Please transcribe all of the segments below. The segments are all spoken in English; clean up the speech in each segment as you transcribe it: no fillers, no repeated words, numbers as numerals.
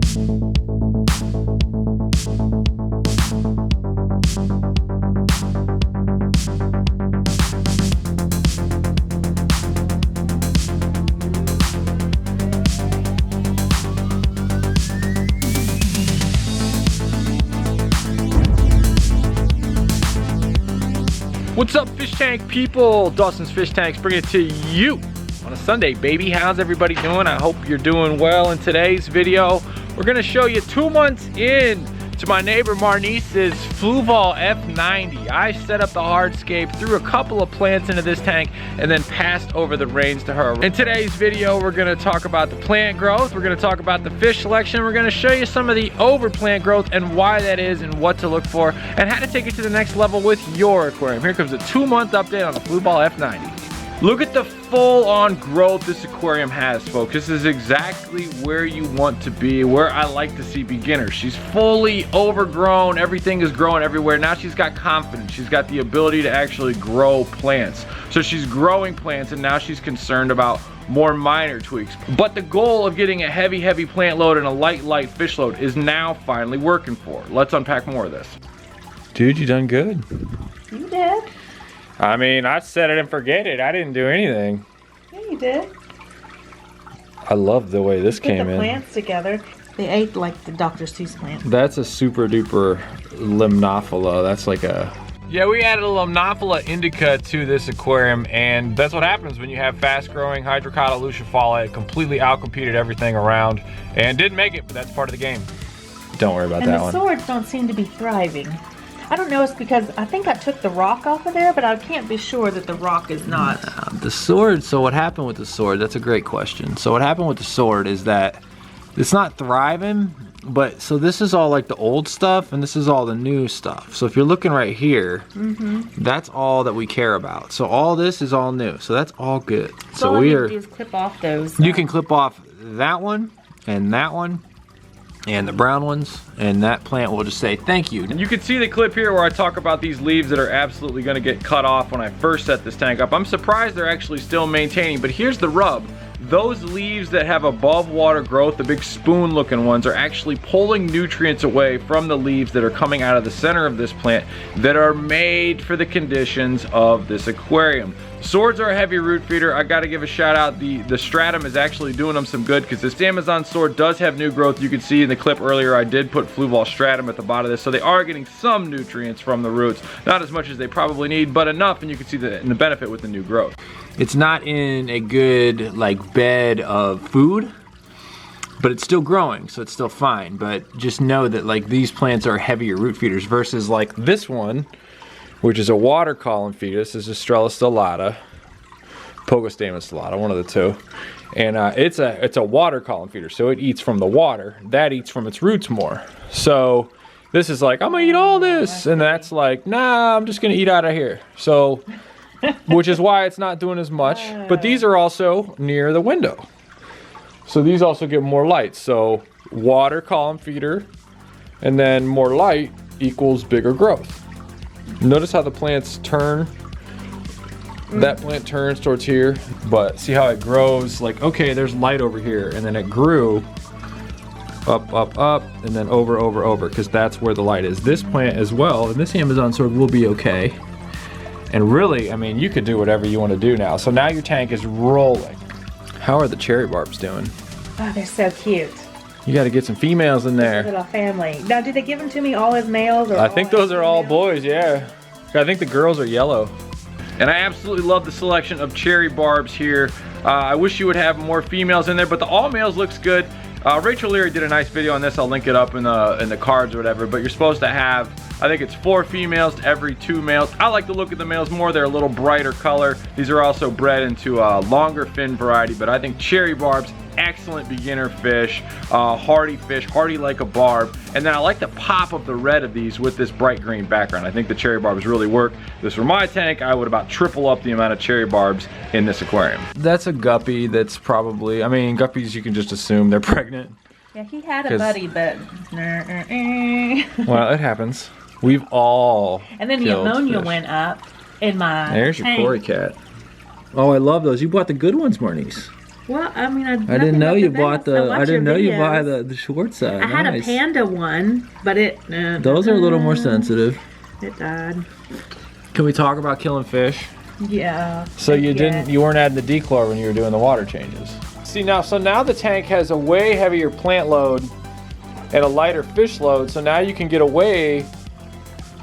What's up, fish tank people? Dawson's Fish Tanks bringing it to you on a Sunday, baby. How's everybody doing? I hope you're doing well. In today's video, we're gonna show you 2 months in to my neighbor Marnice's Fluval F90. I set up the hardscape, threw a couple of plants into this tank, and then passed over the reins to her. In today's video, we're gonna talk about the plant growth, we're gonna talk about the fish selection, we're gonna show you some of the overplant growth and why that is and what to look for, and how to take it to the next level with your aquarium. Here comes a 2-month update on the Fluval F90. Look at the full-on growth this aquarium has, folks. This is exactly where you want to be, where I like to see beginners. She's fully overgrown, everything is growing everywhere. Now she's got confidence, she's got the ability to actually grow plants. So she's growing plants, and now she's concerned about more minor tweaks. But the goal of getting a heavy plant load and a light fish load is now finally working for her. Let's unpack more of this. Dude, you done good. You did. I mean, I set it and forget it. I didn't do anything. Yeah, you did. I love the way this came in. Put the plants together. They ate like the Dr. Seuss plant. That's a super duper limnophila. That's like a... Yeah, we added a limnophila indica to this aquarium, and that's what happens when you have fast growing hydrocotta lucifala. It completely outcompeted everything around and didn't make it, but that's part of the game. Don't worry about that one. And the swords don't seem to be thriving. I don't know, it's because I think I took the rock off of there, but I can't be sure that the rock is not. The sword, so what happened with the sword, that's a great question. So what happened with the sword is that it's not thriving, but so this is all like the old stuff and this is all the new stuff. So if you're looking right here, that's all that we care about. So all this is all new, so that's all good. So all I need to do is clip off those. You can clip off that one and the brown ones, and that plant will just say thank you. And you can see the clip here where I talk about these leaves that are absolutely gonna get cut off when I first set this tank up. I'm surprised they're actually still maintaining, but here's the rub. Those leaves that have above water growth, the big spoon looking ones, are actually pulling nutrients away from the leaves that are coming out of the center of this plant that are made for the conditions of this aquarium. Swords are a heavy root feeder. I gotta give a shout out. The stratum is actually doing them some good because this Amazon sword does have new growth. You can see in the clip earlier I did put Fluval stratum at the bottom of this, so they are getting some nutrients from the roots. Not as much as they probably need, but enough, and you can see the benefit with the new growth. It's not in a good like bed of food, but it's still growing, so it's still fine. But just know that like these plants are heavier root feeders versus like this one, which is a water column feeder. This is Estrella stellata, Pogostema stellata, one of the two. And it's a water column feeder, so it eats from the water. That eats from its roots more. So this is like, I'm gonna eat all this, and that's like, nah, I'm just gonna eat out of here. So, which is why it's not doing as much. But these are also near the window, so these also get more light. So water column feeder, and then more light equals bigger growth. Notice how the plants turn. That plant turns towards here, but see how it grows? Like, okay, there's light over here, and then it grew up, and then over, because that's where the light is. This plant as well, and this Amazon sword will be okay. And really, I mean, you could do whatever you want to do now. So now your tank is rolling. How are the cherry barbs doing? Oh, they're so cute. You got to get some females in there. Little family. Now, did they give them to me all as males? Or I think those are all boys, yeah. I think the girls are yellow. And I absolutely love the selection of cherry barbs here. I wish you would have more females in there, but the all males looks good. Rachel Leary did a nice video on this. I'll link it up in the cards or whatever, but you're supposed to have, I think it's 4 females to every 2 males. I like the look of the males more. They're a little brighter color. These are also bred into a longer fin variety, but I think cherry barbs, excellent beginner fish, hardy like a barb. And then I like the pop of the red of these with this bright green background. I think the cherry barbs really work. This for my tank, I would about triple up the amount of cherry barbs in this aquarium. That's a guppy that's probably, I mean, guppies you can just assume they're pregnant. Yeah, he had a buddy, but well, it happens. We've all and then the ammonia went up in my There's tank. Your Cory cat. Oh, I love those. You bought the good ones, Marnice. Well, I mean, I didn't know you bought the. I didn't know you buy the short side. I had a panda one, but it. Those are a little more sensitive. It died. Can we talk about killing fish? Yeah. So you weren't adding the dechlor when you were doing the water changes. See now, so now the tank has a way heavier plant load and a lighter fish load. So now you can get away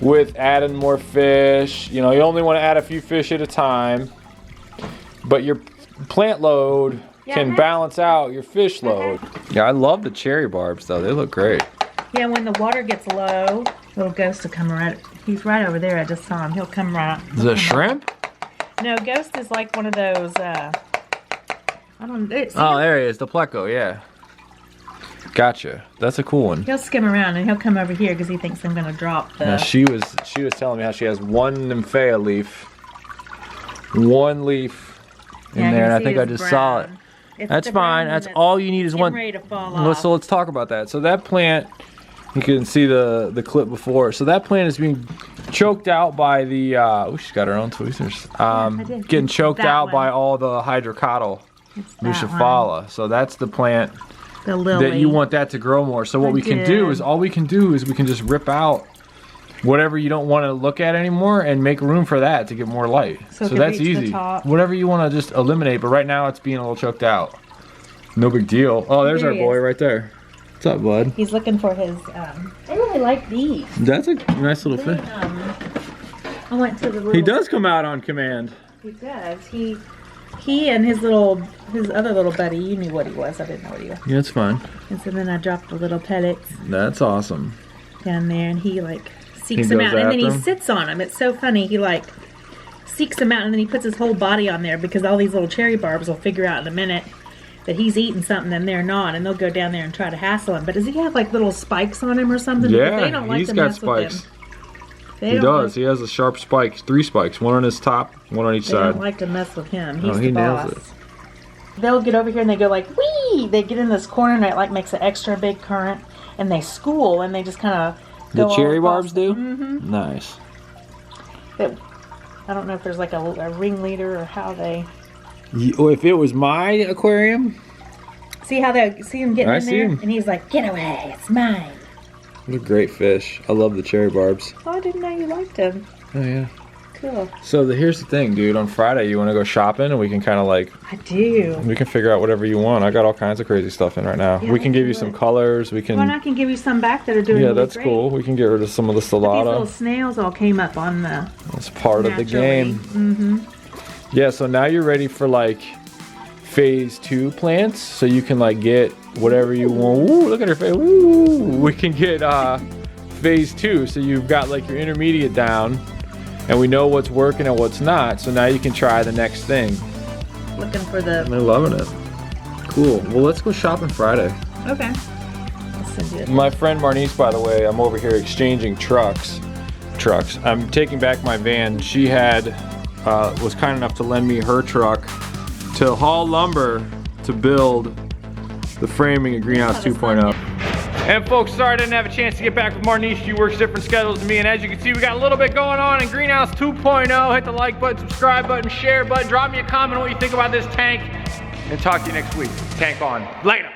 with adding more fish. You know, you only want to add a few fish at a time, but your plant load can balance out your fish load. Yeah, I love the cherry barbs though. They look great. Yeah, when the water gets low, little Ghost will come right. He's right over there. I just saw him. He'll come right. Is it a shrimp? No, Ghost is like one of those. I don't know. Oh, there he is. The pleco, yeah. Gotcha. That's a cool one. He'll skim around and he'll come over here because he thinks I'm gonna drop the. Now she was telling me how she has one nymphaea leaf, one leaf in there, and I think I just saw it. That's fine. That's all you need is one. Ready to fall off. So let's talk about that. So that plant, you can see the clip before. So that plant is being choked out by the. Oh, she's got her own tweezers. Getting choked out by all the hydrocotyle Luciophala. So that's the plant that you want that to grow more. So what we can do is we can just rip out whatever you don't want to look at anymore and make room for that to get more light. So that's easy. Whatever you want to just eliminate, but right now it's being a little choked out. No big deal. Oh, there's our boy right there. What's up, bud? He's looking for his, I really like these. That's a nice little fish. I went to the little... He does come out on command. He does. He and his other little buddy, you knew what he was. I didn't know what he was. Yeah, it's fine. And so then I dropped the little pellets. That's awesome. Down there, and he like seeks them out, and then he sits on them. It's so funny. He like seeks them out, and then he puts his whole body on there because all these little cherry barbs will figure out in a minute that he's eating something and they're not, and they'll go down there and try to hassle him. But does he have like little spikes on him or something? Yeah, they don't like he's to got mess spikes. With him. He does. He has a sharp spikes, 3 spikes, one on his top, one on each side. They don't like to mess with him. He's he the boss. nails it. They'll get over here and they go like, wee! They get in this corner and it like makes an extra big current, and they school and they just kind of go. The cherry barbs do? Mm-hmm. Nice. I don't know if there's like a ringleader or how they. If it was my aquarium. See how they see him getting in there? Him. And he's like, get away, it's mine. What a great fish. I love the cherry barbs. Oh, I didn't know you liked them. Oh, yeah. Cool. So here's the thing, dude. On Friday, you want to go shopping, and we can kind of like. I do. We can figure out whatever you want. I got all kinds of crazy stuff in right now. Yeah, we can give you some colors. We can. Well, and I can give you some back that are doing. Yeah, that's cool. We can get rid of some of the stellata. These little snails all came up on the. That's part of the game. Mm-hmm. Yeah. So now you're ready for like phase 2 plants. So you can like get whatever you want. Ooh, look at her face. Ooh, we can get phase 2. So you've got like your intermediate down. And we know what's working and what's not, so now you can try the next thing. Looking for the... They're loving it. Cool. Well, let's go shopping Friday. Okay. I'll send you it. My friend Marnice, by the way, I'm over here exchanging trucks. I'm taking back my van. She was kind enough to lend me her truck to haul lumber to build the framing of Greenhouse 2.0. And folks, sorry I didn't have a chance to get back with Marnice. She works different schedules than me, and as you can see, we got a little bit going on in Greenhouse 2.0. Hit the like button, subscribe button, share button, drop me a comment on what you think about this tank, and talk to you next week. Tank on. Later.